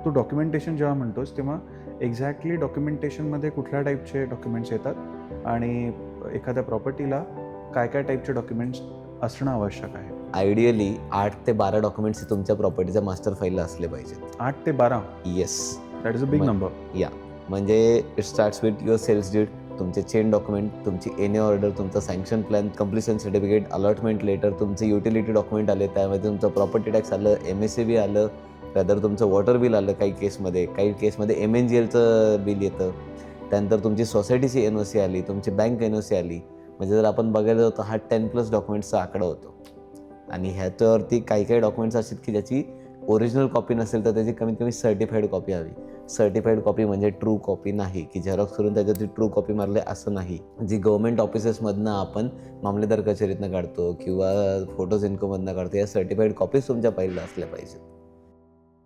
तू documentation जेव्हा म्हणतोस तेव्हा एक्झॅक्टली डॉक्युमेंटेशनमध्ये कुठल्या टाईपचे डॉक्युमेंट्स येतात आणि एखाद्या प्रॉपर्टीला काय काय टाईपचे डॉक्युमेंट्स असणं आवश्यक आहे? आयडियली 8 ते 12 डॉक्युमेंट्स तुमच्या प्रॉपर्टीच्या मास्टर फाईलला असले पाहिजेत. 8 ते 12? Yes. That is a big number. या म्हणजे it starts with your sales deed, तुमचे चेन डॉक्युमेंट, तुमची एनए ऑर्डर, तुमचा sanction plan, completion certificate, allotment letter, तुमचे युटिलिटी डॉक्युमेंट आले, त्यामध्ये तुमचं प्रॉपर्टी टॅक्स आलं, MSAB आलं, रादर तुमचं वॉटर बिल आलं काही केसमध्ये MNGLचं बिल येतं. त्यानंतर तुमची सोसायटीची NOC आली, तुमची बँक NOC आली. म्हणजे जर आपण बघायला जातो हा 10+ डॉक्युमेंट्सचा आकडा होतो. आणि ह्याच्यावरती काही डॉक्युमेंट्स असतात की ज्याची ओरिजिनल कॉपी नसेल तर त्याची कमीत कमी सर्टिफाईड कॉपी हवी. सर्टिफाईड कॉपी म्हणजे ट्रू कॉपी नाही की झेरॉक्स करून त्याच्यावरती ट्रू कॉपी मारले असं नाही. जी गव्हर्नमेंट ऑफिसेसमधनं आपण मामलेदार कचेरीतनं काढतो किंवा फोटोज इन्कोमधनं काढतो, या सर्टिफाईड कॉपीज तुमच्या फाईलला असल्या पाहिजेत.